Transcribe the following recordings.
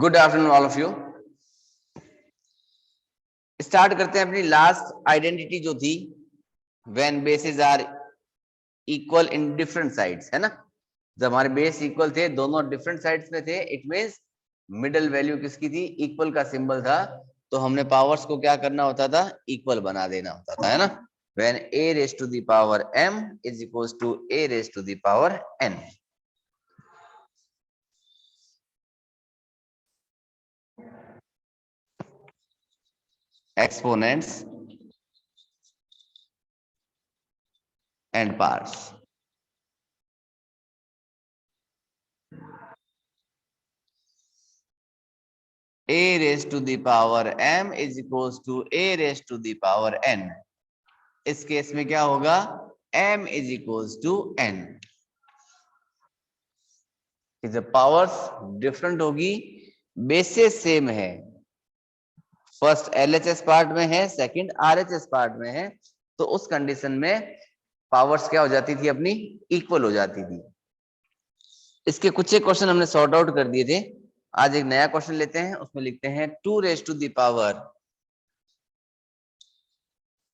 Good afternoon all of you. Start करते हैं अपनी लास्ट आइडेंटिटी जो थी when bases are equal in different sides, है ना। जब हमारे बेस इक्वल थे, दोनों डिफरेंट साइड्स में थे, इट मींस मिडिल वैल्यू किसकी थी, इक्वल का सिंबल था, तो हमने पावर्स को क्या करना होता था, इक्वल बना देना होता था, है ना। When a raised to the power m is equals to a raised to the power n. Exponents and parts. A raised to the power m is equals to a raised to the power n. इस case में क्या होगा, m is equals to n. जब powers different होगी, basis same है, first LHS part में है, second RHS part में है, तो उस कंडीशन में पावर्स क्या हो जाती थी, अपनी इक्वल हो जाती थी। इसके कुछ एक क्वेश्चन हमने सॉर्ट आउट कर दिए थे। आज एक नया क्वेश्चन लेते हैं, उसमें लिखते हैं 2 raised to the power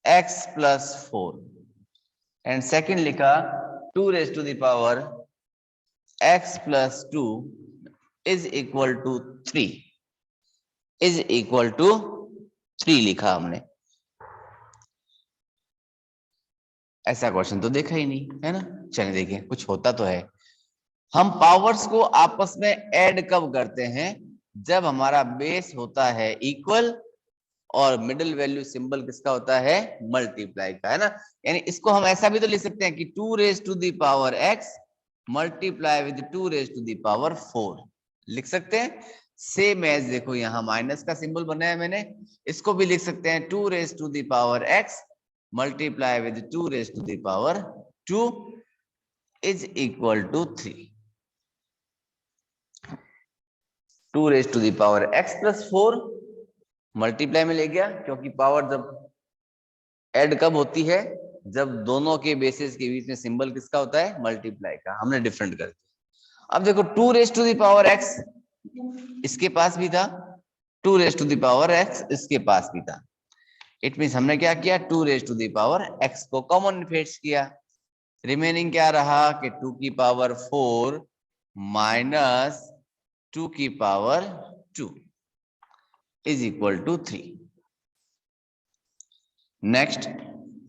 x plus 4 and second लिखा 2 raised to the power x plus 2 is equal to 3 is equal to 3 लिखा हमने। ऐसा क्वेश्चन तो देखा ही नहीं, है ना। चलिए देखिए, कुछ होता तो है। हम पावर्स को आपस में ऐड कब करते हैं, जब हमारा बेस होता है इक्वल और मिडिल वैल्यू सिंबल किसका होता है, मल्टीप्लाई का, है ना। यानी इसको हम ऐसा भी तो लिख सकते हैं कि 2 raised to the power x multiply with 2 raised to the power 4 लिख सकते हैं। सेम एज देखो, यहाँ माइनस का सिंबल बनाया मैंने, इसको भी लिख सकते हैं 2 raised to the power x multiply with 2 raised to the power 2 is equal to 3। 2 raised to the power x plus 4 multiply में ले गया, क्योंकि पावर जब ऐड कब होती है, जब दोनों के बेसिस के बीच में सिंबल किसका होता है, मल्टीप्लाई का। हमने डिफरेंट कर दिया। अब देखो 2 raised to the power x इसके पास भी था, 2 raised to the power x इसके पास भी था। इट मींस हमने क्या किया, 2 raised to the power x को कॉमन फेच किया। रिमेनिंग क्या रहा कि 2 की पावर 4 माइनस 2 की power 2 is equal to 3। Next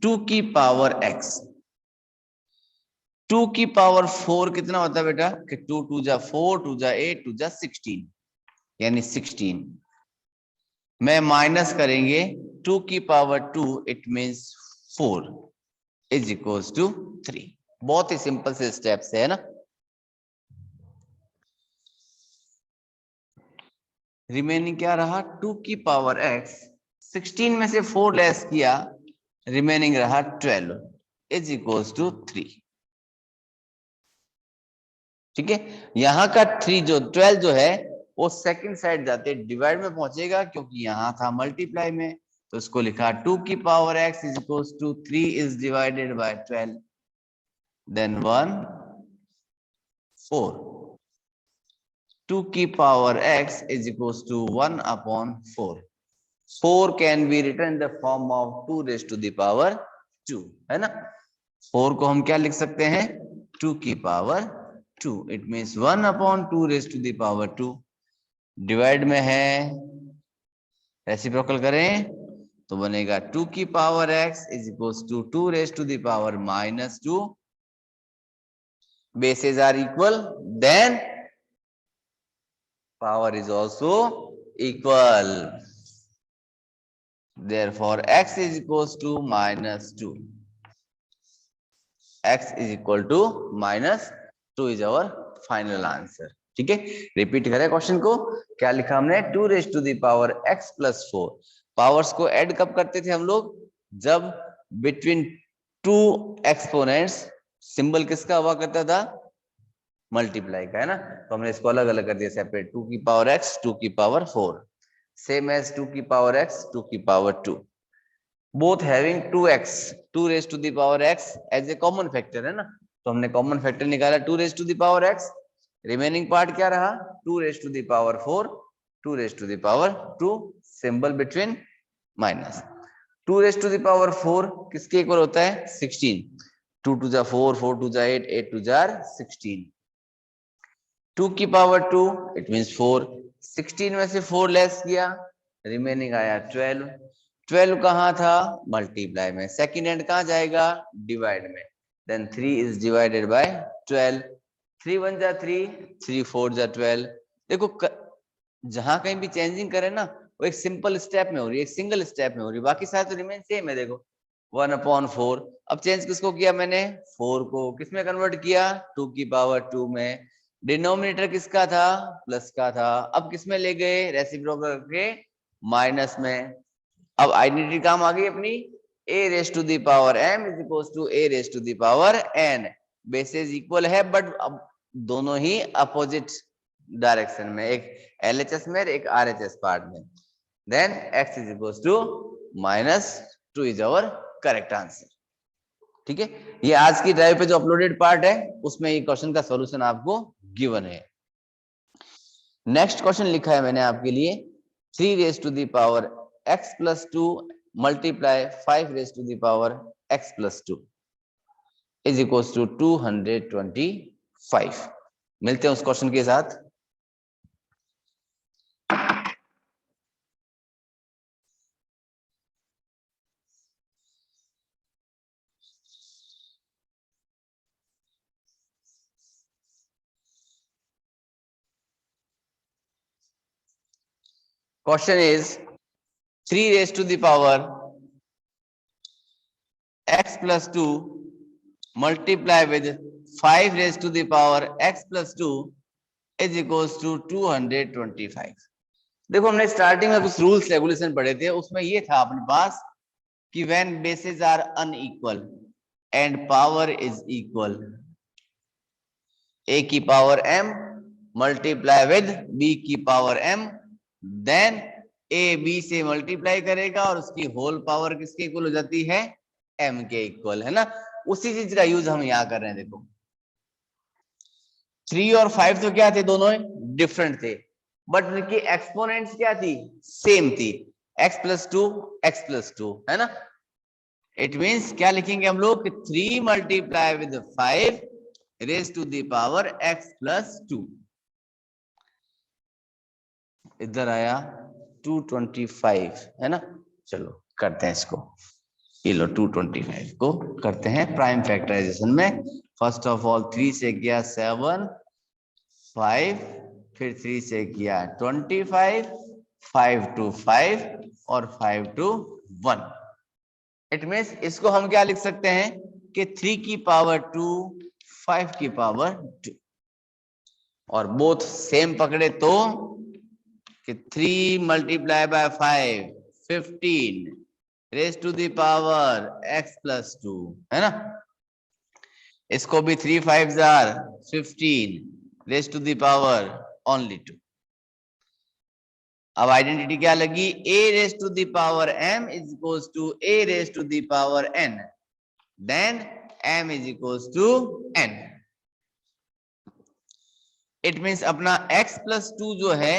2 की पावर x, 2 की पावर 4 कितना होता है बेटा, कि 2 2 जा 4, 2 जा 8, 2 जा 16, यानी 16 में माइनस करेंगे 2 की power 2, it means 4 is equals to 3। बहुत ही सिंपल से स्टेप्स है ना। रिमेनिंग क्या रहा, 2 की पावर x, 16 में से 4 लेस किया, रिमेनिंग रहा 12 इज इक्वल्स टू 3। ठीक है, यहां का 3 जो 12 जो है वो सेकंड साइड जाते डिवाइड में पहुंचेगा, क्योंकि यहां था मल्टीप्लाई में, तो इसको लिखा 2 की power x is equals to 3 is divided by 12, then 1 4। 2 की power x is equals to 1 upon 4. 4 can be written in the form of 2 raised to the power 2, है ना। 4 को हम क्या लिख सकते हैं, 2 की power 2, it means 1 upon 2 raised to the power 2। Divide में है, रेसिप्रोकल करें तो बनेगा 2 की power x is equals to 2 raised to the power minus 2, bases are equal, then power is also equal, therefore x is equals to minus 2, x is equal to minus 2 is our final answer। ठीक है, repeat करें question को, क्या लिखा हमने, 2 raised to the power x plus 4। Powers को add कब करते थे हम लोग, जब बिटवीन 2 एक्सपोनेंट्स सिंबल किसका हुआ करता था, मल्टीप्लाई का, है ना। तो हमने इसको अलग अलग कर दिया सेपरेट, 2 की पावर x 2 की पावर 4 सेम एज 2 की पावर x 2 की power 2, both having 2x 2 raised to the power x as a common factor, है ना। तो हमने कॉमन फैक्टर निकाला 2 raised to the power x, remaining part क्या रहा, 2 raised to the power 4 2 raised to the power 2 symbol between minus 2 raised to the power 4 किसके equal होता है 16 2 to the 4 4 to the 8 8 to the 16 2 की power 2 it means 4 16 में से 4 less किया remaining आया 12 12 कहाँ था मल्टीप्लाई में सेकंड एंड कहाँ जाएगा डिवाइड में देन 3 इज डिवाइडेड बाय 12 3 1 जा 3 3 4 जा 12 देखो जहां कहीं भी चेंजिंग करें ना वो एक सिंपल स्टेप में हो रही है एक सिंगल स्टेप में हो रही है बाकी सारे तो रिमेन सेम है देखो 1/4 अब चेंज किसको किया मैंने 4 को किसमें कन्वर्ट किया 2 की पावर 2 में डिनोमिनेटर किसका था प्लस का था अब किसमें ले गए रेसिप्रोकल के माइनस में अब आइडेंटिटी काम आ गई अपनी a raised to the power m is equals to a raised to the power n bases equal है बट अब दोनों ही अपोजिट डायरेक्शन में एक LHS में एक RHS पार्ट में then x is equals to -2 is our correct answer ठीक है ये आज की ड्राइव पे जो अपलोडेड पार्ट है उसमें ये क्वेश्चन का सॉल्यूशन आपको गिवन है नेक्स्ट क्वेश्चन लिखा है मैंने आपके लिए 3 raised to the power x plus 2 multiply 5 raised to the power x plus 2 is equals to 225 मिलते हैं उस क्वेश्चन के साथ Question is 3 raised to the power x plus 2 multiply with 5 raised to the power x plus 2 is equals to 225 देखो हमने starting में कुछ rules regulation पढ़े थे उसमें ये था अपने पास कि when bases are unequal and power is equal a की power m multiply with b की power m then a b से मल्टीप्लाई करेगा और उसकी होल पावर किसके इक्वल हो जाती है m के इक्वल है ना उसी चीज का यूज हम यहाँ कर रहे हैं देखो 3 और 5 तो क्या थे दोनों डिफरेंट थे बट उनकी एक्सपोनेंट्स क्या थी सेम थी x plus 2 है ना इट मींस क्या लिखेंगे हम लोग 3 multiply with 5 raise to the power x plus 2 इधर आया 225 है ना चलो करते हैं इसको ये लो 225 को करते हैं प्राइम फैक्टराइजेशन में फर्स्ट ऑफ ऑल 3 से किया 7 5 फिर 3 से किया 25 5 to 5 और 5 to 1 इट मींस इसको हम क्या लिख सकते हैं कि 3 की पावर 2 5 की पावर 2 और बोथ सेम पकड़े तो कि 3 multiply by 5 15 raise to the power x plus 2 है ना इसको भी 3 5s are 15 raise to the power only 2 अब आइडेंटिटी क्या लगी a raise to the power m is equals to a raise to the power n then m is equals to n it means अपना x plus 2 जो है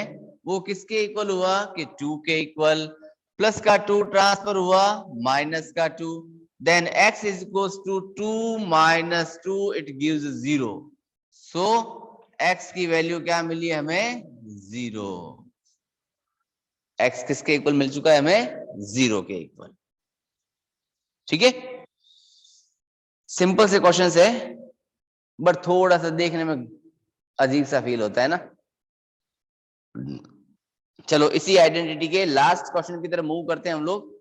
वो किसके equal हुआ कि 2 के इक्वल प्लस का 2 ट्रांसफर हुआ माइनस का 2 then x is equals to 2 minus 2 it gives 0 so x की वैल्यू क्या मिली हमें 0 x किसके इक्वल मिल चुका है हमें 0 के इक्वल ठीक है सिंपल से क्वेश्चन है बट थोड़ा सा देखने में अजीब सा फील होता है ना चलो इसी आइडेंटिटी के लास्ट क्वेश्चन की तरफ मूव करते हैं हम लोग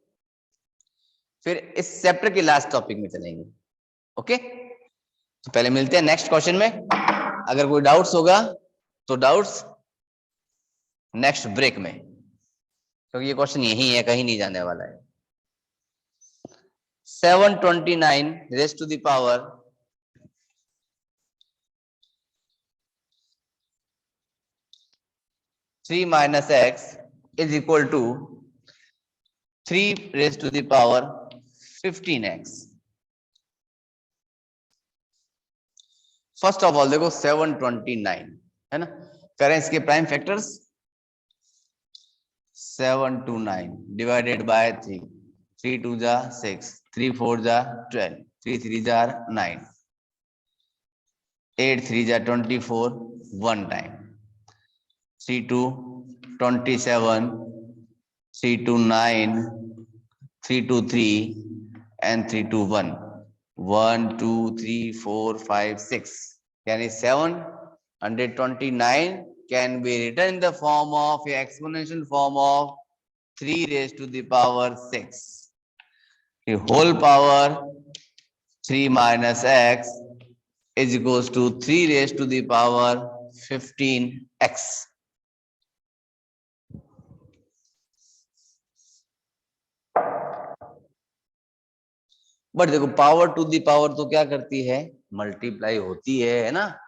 फिर इस चैप्टर के लास्ट टॉपिक में चलेंगे ओके तो पहले मिलते हैं नेक्स्ट क्वेश्चन में अगर कोई डाउट्स होगा तो डाउट्स नेक्स्ट ब्रेक में क्योंकि ये क्वेश्चन यही है कहीं नहीं जाने वाला है 729 raise to the power 3 minus x is equal to 3 raised to the power 15x. First of all देखो 729 है ना करें इसके prime factors 7 to 9 divided by 3. 3 2 जा 6, 3 4 जा 12, 3 3 जा 9, 8 3 जा 24, 1 time. 3 2 27, 3 2 9, 3 2 3, and 3 2 1. 1 2 3 4 5 6. यानी 729 can be written in the form of exponential form of 3 raised to the power 6. The whole power 3 minus x is equals to 3 raised to the power 15x. But देखो power to the power तो क्या करती है, multiply होती है ना,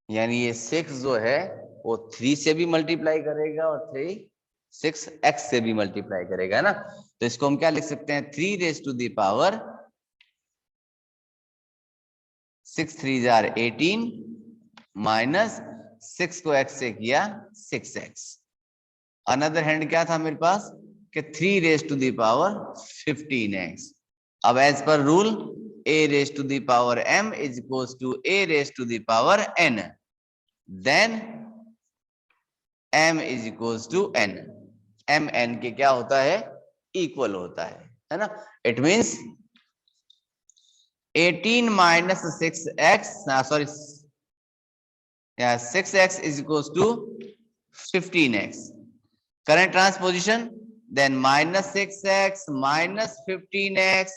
यानी ये 6 जो है वो 3 से भी मल्टीप्लाई करेगा और 6x से भी मल्टीप्लाई करेगा, है ना। तो इसको हम क्या लिख सकते हैं, 3 रेज टू दी पावर 6 3 जार 18 माइनस 6 को x से किया 6x। अनदर हैंड क्या था मेरे पास कि 3 raise to the power 15x। अब as per rule a raise to the power m is equals to a raise to the power n, then m is equals to n। m n के क्या होता है, equal होता है ना। It means 18 minus 6x, sorry 6x is equals to 15x. Current transposition, then minus 6x minus 15x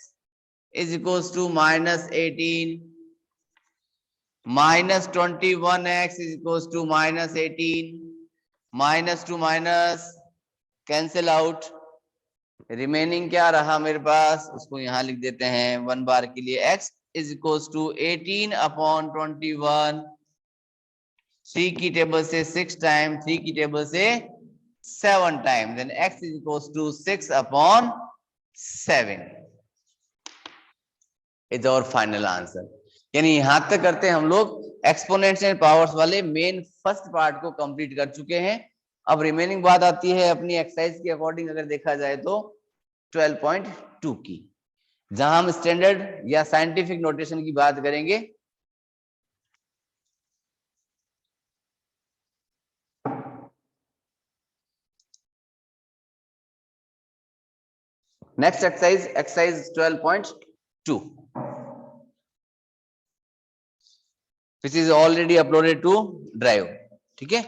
is equals to minus 18, minus 21x is equals to minus 18, minus to minus cancel out, remaining क्या रहा मेरे पास, उसको यहां लिख देते हैं 1 बार के लिए। x is equals to 18 upon 21, 3 की टेबल से 6 टाइम, 3 की टेबल से 7 time, then x is equals to 6 upon 7 is our final answer. यानी यहां तक करते हम लोग एक्सपोनेंशियल पावर्स वाले मेन फर्स्ट पार्ट को कंप्लीट कर चुके हैं। अब रिमेनिंग बात आती है अपनी एक्सरसाइज के अकॉर्डिंग अगर देखा जाए तो 12.2 की, जहां हम स्टैंडर्ड या साइंटिफिक नोटेशन की बात करेंगे। Next exercise 12.2 which is already uploaded to drive. ठीक है,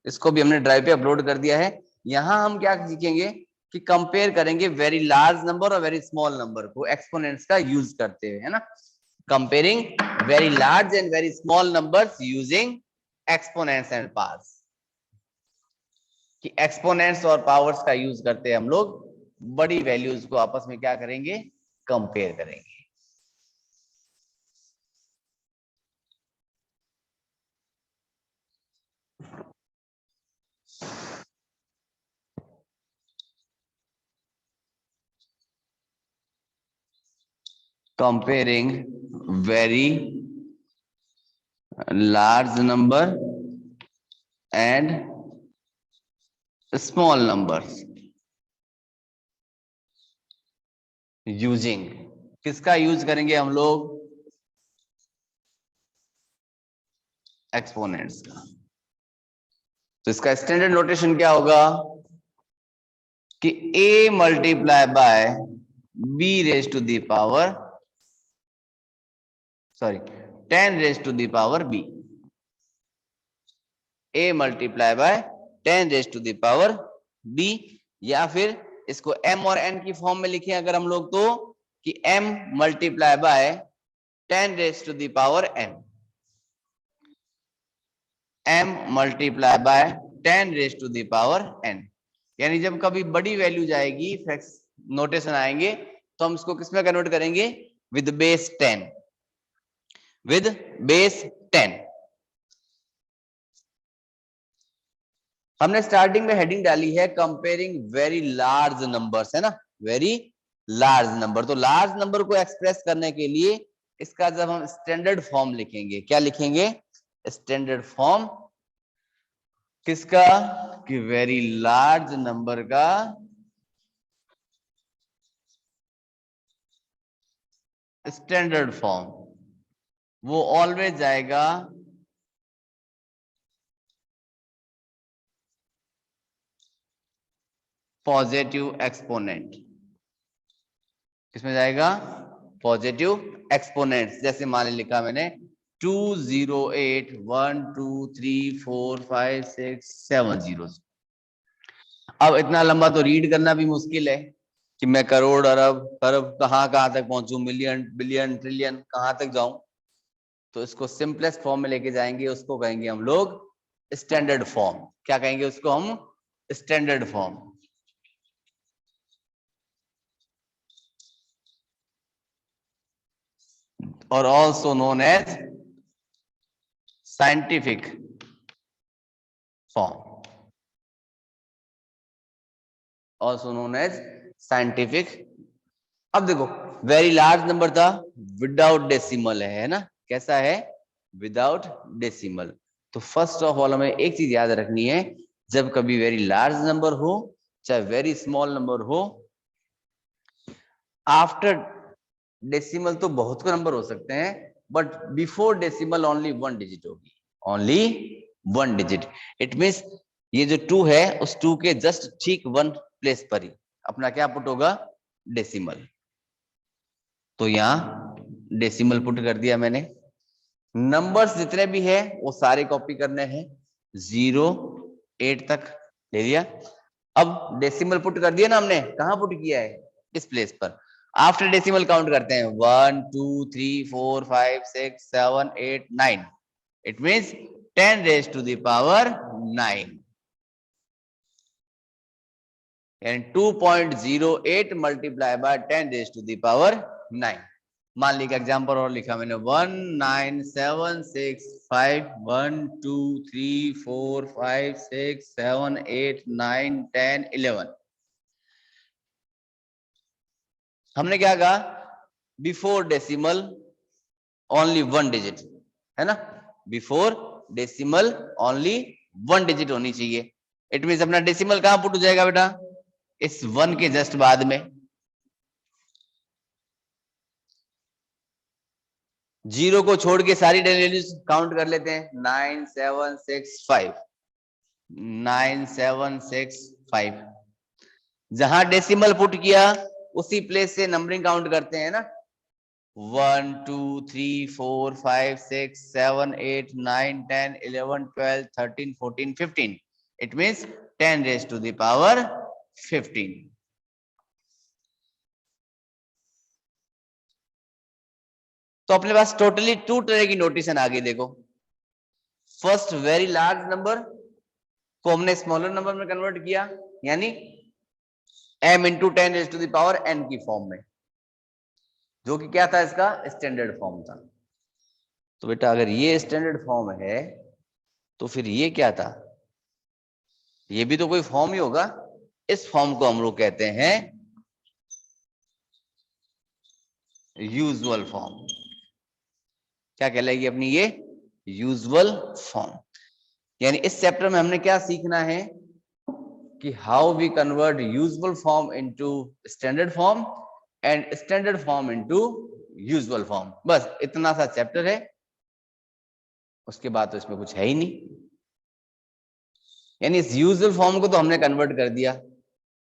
इसको भी हमने ड्राइव पे अपलोड कर दिया है। यहां हम क्या सीखेंगे कि कंपेयर करेंगे वेरी लार्ज नंबर और वेरी स्मॉल नंबर को एक्सपोनेंट्स का यूज करते हुए, है ना। Comparing very large and very small numbers using exponents and powers. कि एक्सपोनेंट्स और पावर्स का यूज करते हम लोग बड़ी वैल्यूज को आपस में क्या करेंगे, कंपेयर करेंगे। Comparing very large number and small numbers using, किसका यूज करेंगे हम लोग, एक्सपोनेंट्स का। तो इसका स्टैंडर्ड नोटेशन क्या होगा कि a multiply by b raise to the power, sorry 10 raise to the power b, a multiply by 10 raise to the power b, या फिर इसको m और n की फॉर्म में लिखें अगर हम लोग तो कि m multiply by 10 raise to the power n, m multiply by 10 raise to the power n। यानी जब कभी बड़ी वैल्यू जाएगी, नोटेशन आएंगे तो हम इसको किसमें कन्वर्ट करेंगे, विद बेस 10, विद बेस 10। हमने स्टार्टिंग में हेडिंग डाली है कंपेयरिंग वेरी लार्ज नंबर्स, है ना, वेरी लार्ज नंबर। तो लार्ज नंबर को एक्सप्रेस करने के लिए इसका जब हम स्टैंडर्ड फॉर्म लिखेंगे, क्या लिखेंगे, स्टैंडर्ड फॉर्म किसका? कि वेरी लार्ज नंबर का स्टैंडर्ड फॉर्म, वो ऑलवेज जाएगा पॉजिटिव एक्सपोनेंट। किसमें जाएगा? Positive exponents. जैसे मान लिखा मैंने 208 1 2 3 4 5 6 7 0। अब इतना लंबा तो रीड करना भी मुश्किल है कि मैं करोड़ अरब खरब कहाँ तक पहुंचू, मिलियन बिलियन ट्रिलियन कहाँ तक जाऊं। तो इसको सिंपलेस्ट फॉर्म में लेके जाएंगे, उसको कहेंगे हम लोग स्टैंडर्ड फॉर्म। क्या कहेंगे उसको हम? Standard form. और also known as scientific form, also known as scientific. अब देखो वेरी लार्ज नंबर था, विदाउट डेसिमल है ना? कैसा है? Without decimal. तो फर्स्ट ऑफ ऑल हमें एक चीज याद रखनी है, जब कभी वेरी लार्ज नंबर हो चाहे वेरी स्मॉल नंबर हो, आफ्टर डेसिमल तो बहुत को नंबर हो सकते हैं, but before decimal only 1 digit होगी, ओनली 1 डिजिट। इट मींस ये जो 2 है उस 2 के जस्ट ठीक 1 प्लेस पर ही अपना क्या पुट होगा? डेसिमल। तो यहां डेसिमल पुट कर दिया मैंने। नंबर्स जितने भी है वो सारे कॉपी करने हैं, 0 8 तक ले लिया। अब डेसिमल पुट कर दिया ना हमने, कहां पुट किया है? इस प्लेस पर। आफ्टर डेसिमल काउंट करते हैं 1 2 3 4 5 6 7 8 9। It means 10 raise to the power 9 and 2.08 multiply by 10 raise to the power 9। मान लीजिए एग्जाम्पल और लिखा मैंने 1 9 7 6 5 1 2 3 4 5 6 7 8 9 10 11। हमने क्या कहा? बिफोर डेसिमल ओनली 1 डिजिट, है ना? बिफोर डेसिमल ओनली 1 डिजिट होनी चाहिए। इट मींस अपना डेसिमल कहां पुट हो जाएगा बेटा? इस 1 के जस्ट बाद में। 0 को छोड़ के सारी वैल्यूज काउंट कर लेते हैं। 9 7 6 5 9 7 6 5। जहां डेसिमल पुट किया उसी प्लेस से नंबरिंग काउंट करते हैं ना। 1 2 3 4 5 6 7 8 9 10 11 12 13 14 15। It means 10 raise to the power 15। तो अपने पास टोटली 2 तरह की नोटेशन आ गई। देखो फर्स्ट वेरी लार्ज नंबर को हमने स्मॉलर नंबर में कन्वर्ट किया, यानी m into 10 raise to the power n की फॉर्म में, जो कि क्या था? इसका स्टैंडर्ड फॉर्म था। तो बेटा अगर ये स्टैंडर्ड फॉर्म है तो फिर ये क्या था? ये भी तो कोई फॉर्म ही होगा। इस फॉर्म को हम लोग कहते हैं यूजुअल फॉर्म। क्या कहलाएगी अपनी ये? Usual form. यानी इस चैप्टर में हमने क्या सीखना है कि how we convert usual form into standard form and standard form into usual form. बस इतना सा चैप्टर है, उसके बाद तो इसमें कुछ है ही नहीं। यानी इस यूजुअल फॉर्म को तो हमने कन्वर्ट कर दिया।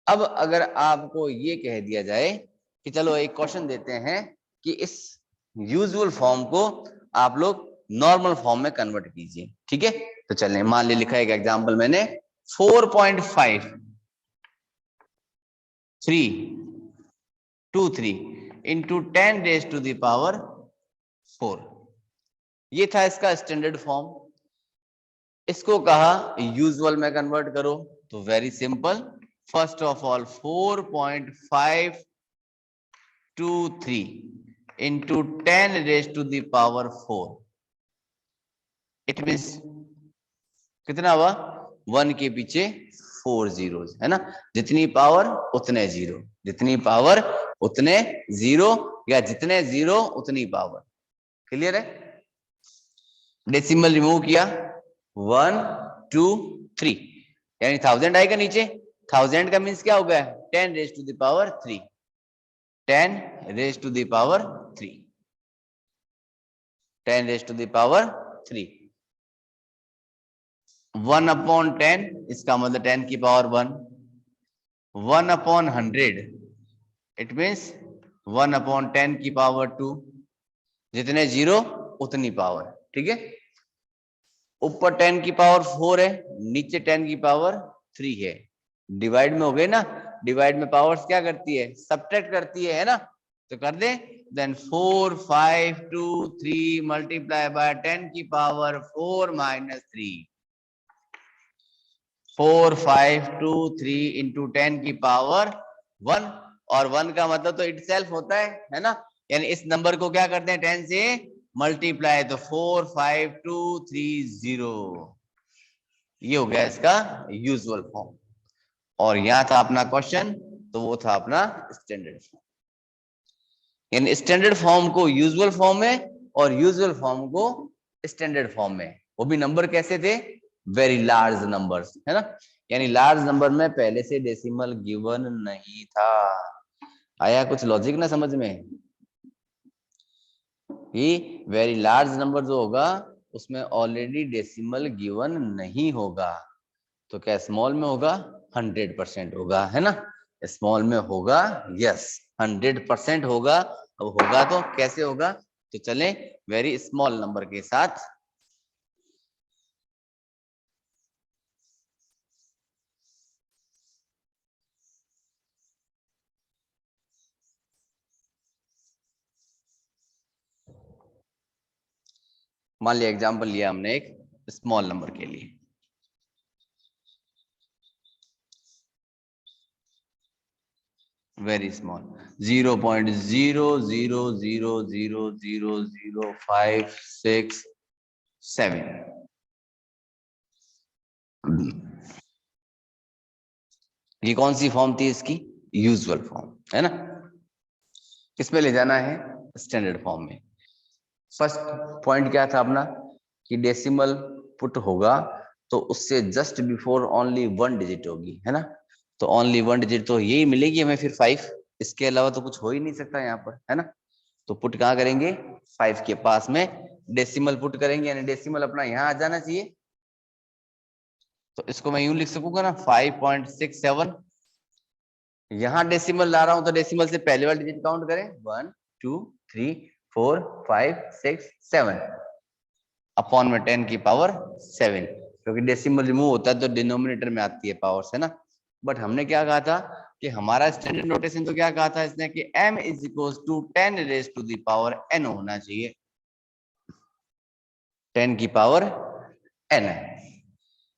अब अगर आपको ये कह दिया जाए कि चलो एक क्वेश्चन देते हैं कि इस यूजुअल फॉर्म को आप लोग नॉर्मल फॉर्म में कन्वर्ट कीजिए, ठीक है? तो चलें, मान ली लिखा है एक एग्जांपल मैंने 4.5 3 2 3 into 10 raise to the power 4। ये था इसका स्टैंडर्ड फॉर्म। इसको कहा यूजुअल में कन्वर्ट करो, तो very simple. First of all 4.523 into 10 raise to the power 4। It means कितना हुआ? 1 के पीछे 4 जीरोस, है ना? जितनी पावर उतने जीरो, जितनी पावर उतने जीरो, या जितने जीरो उतनी पावर। क्लियर है? डेसिमल रिमूव किया 1 2 3, यानी 1000 आएगा नीचे। 1000 का मीन्स क्या हो गया? 10 raise to the power 3, 10 raise to the power 3, 10 raise to the power 3। 1/10, इसका मतलब 10 की पावर 1। 1/100, इट मीन्स 1/10 की पावर 2। जितने जीरो उतनी पावर, ठीक है। ऊपर 10 की पावर 4 है, नीचे 10 की पावर 3 है। डिवाइड में हो गए ना, डिवाइड में पावर्स क्या करती है? सब्ट्रैक्ट करती है ना। तो कर दे, देन 4 5 2 3 मल्टीप्लाई बाय 10 की पावर 4 माइनस 3। 4 5 2 3 इंटू 10 की पावर 1, और 1 का मतलब तो इटसेल्फ होता है ना। यानी इस नंबर को क्या करते हैं? 10 से मल्टीप्लाई, तो 4 5 2 3 0। ये हो गया इसका यूजुअल फॉर्म। और यहां था अपना क्वेश्चन, तो वो था अपना स्टैंडर्ड फॉर्म। यानी स्टैंडर्ड फॉर्म को यूजुअल फॉर्म में और यूजुअल फॉर्म को स्टैंडर्ड फॉर्म में। वो भी नंबर कैसे थे? वेरी लार्ज नंबर्स, है ना। यानी लार्ज नंबर में पहले से डेसिमल गिवन नहीं था। आया कुछ लॉजिक ना समझ में? कि वेरी लार्ज नंबर जो होगा उसमें ऑलरेडी डेसिमल गिवन नहीं होगा। तो क्या स्मॉल में होगा? 100% होगा, है ना। स्मॉल में होगा, यस 100% होगा। अब होगा तो कैसे होगा? तो चलें वेरी स्मॉल नंबर के साथ। मान लिया एग्जांपल लिया हमने एक स्मॉल नंबर के लिए, वेरी स्मॉल 0.000000567। ये कौन सी फॉर्म थी इसकी? यूजुअल फॉर्म, है ना। किसमें ले जाना है? स्टैंडर्ड फॉर्म में। फर्स्ट पॉइंट क्या था अपना? कि डेसिमल पुट होगा तो उससे जस्ट बिफोर ओनली 1 डिजिट होगी, है ना। तो ओनली 1 डिजिट तो यही मिलेगी हमें फिर 5, इसके अलावा तो कुछ हो ही नहीं सकता यहाँ पर, है ना। तो पुट कहाँ करेंगे? 5 के पास में डेसिमल पुट करेंगे, यानी डेसिमल अपना यहाँ आ जाना चाहिए। तो इसको मैं यूं लिख सकूंगा ना, 5.67। यहां डेसिमल ला रहा हूं तो डेसिमल से पहले वाला डिजिट काउंट करें, 1 2 3 4 5 6 7 अपॉन में 10 की पावर 7, क्योंकि डेसिमल रिमूव होता है तो डिनोमिनेटर में आती है पावर्स, है ना। बट हमने क्या कहा था कि हमारा स्टैंडर्ड नोटेशन तो क्या कहा था इसने कि m is equal to 10 raise to the power n होना चाहिए, 10 की power n,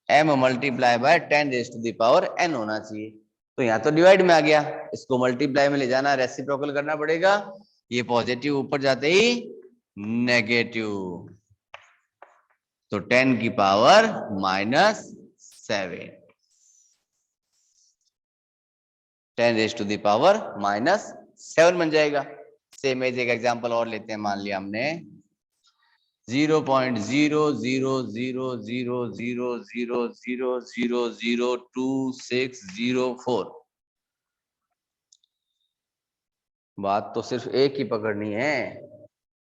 m multiply by 10 raise to the power n होना चाहिए। तो यहाँ तो डिवाइड में आ गया, इसको मल्टीप्लाई में ले जाना, रेसिप्रोकल करना पड़ेगा। ये पॉजिटिव ऊपर जाते ही नेगेटिव, तो 10 की power -7, 10 raise to the power -7 बन जाएगा। सेम एज एक एग्जांपल और लेते हैं, मान लिया हमने 0.00000002604। बात तो सिर्फ एक ही पकड़नी है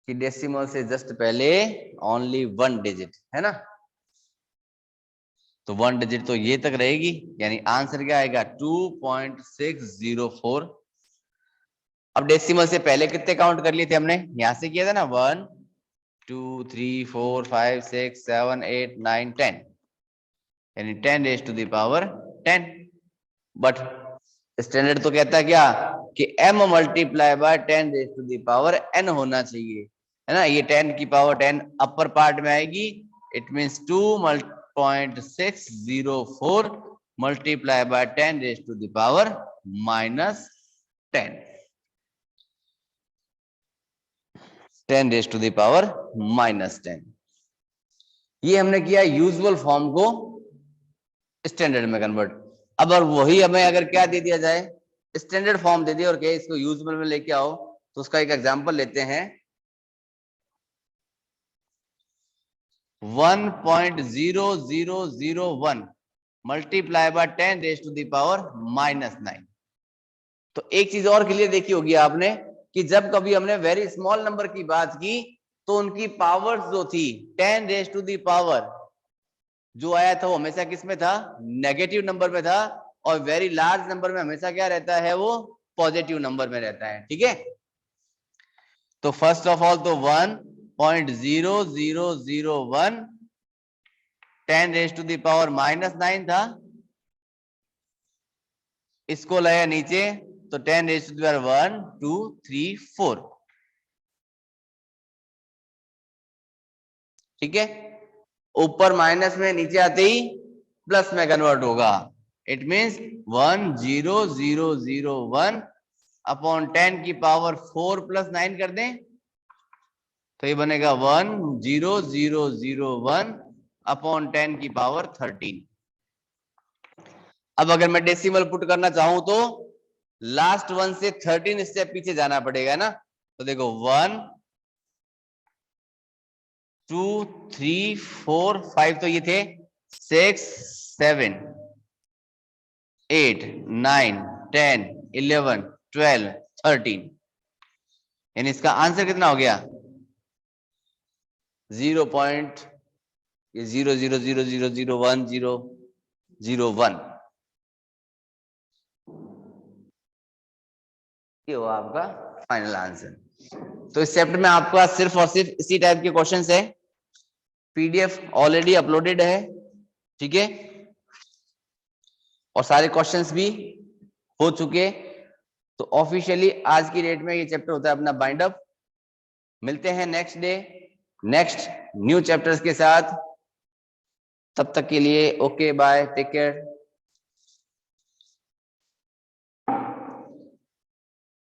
कि डेसिमल से जस्ट पहले ओनली 1 डिजिट, है ना। तो 1 डिजिट तो ये तक रहेगी, यानी आंसर क्या आएगा? 2.604। अब डेसिमल से पहले कितने काउंट कर लिए थे हमने? यहां से किया था ना, 1 2 3 4 5 6 7 8 9 10, यानी 10 raise to the power 10। But standard तो कहता है क्या कि m multiply by 10 raise to the power n होना चाहिए, है ना। ये 10 की पावर 10 अपर पार्ट में आएगी, it means 2.604 multiply by 10 raise to the power -10, 10 raise to the power -10। ये हमने किया यूजुअल फॉर्म को स्टैंडर्ड में कन्वर्ट। अब और वही हमें अगर क्या दे दिया जाए, स्टैंडर्ड फॉर्म दे दिया और क्या इसको यूजुअल में लेके आओ, तो उसका एक एग्जांपल लेते हैं। 1.0001 multiply by 10 raise to the power -9। तो एक चीज और क्लियर देखी होगी आपने कि जब कभी हमने वेरी स्मॉल नंबर की बात की तो उनकी पावर्स जो थी 10 रेज टू द पावर जो आया था वो हमेशा किस में था, नेगेटिव नंबर में था, और वेरी लार्ज नंबर में हमेशा क्या रहता है, वो पॉजिटिव नंबर में रहता है। ठीक है, तो फर्स्ट ऑफ ऑल तो 1.0001 10 रेज टू द पावर -9 था, इसको लाया नीचे तो 10 रेज टू द पावर 1 2 3 4। ठीक है, ऊपर माइनस में नीचे आते ही प्लस में कन्वर्ट होगा। इट मींस 10001 अपॉन 10 की पावर 4 + 9 कर दें तो ये बनेगा 10001 अपॉन 10 की पावर 13। अब अगर मैं डेसिमल पुट करना चाहूं तो लास्ट वन से 13 स्टेप पीछे जाना पड़ेगा ना। तो देखो 1 2 3 4 5 तो ये थे, 6 7 8 9 10 11 12 13, यानी इसका आंसर कितना हो गया 0.000001 ये हुआ आपका फाइनल आंसर। तो इस चैप्टर में आपका सिर्फ और सिर्फ इसी टाइप के क्वेश्चंस है, पीडीएफ ऑलरेडी अपलोडेड है। ठीक है, और सारे क्वेश्चंस भी हो चुके। तो ऑफिशियली आज की डेट में ये चैप्टर होता है अपना बाइंड अप। मिलते हैं next day next new chapters के साथ, तब तक के लिए ओके बाय, टेक केयर।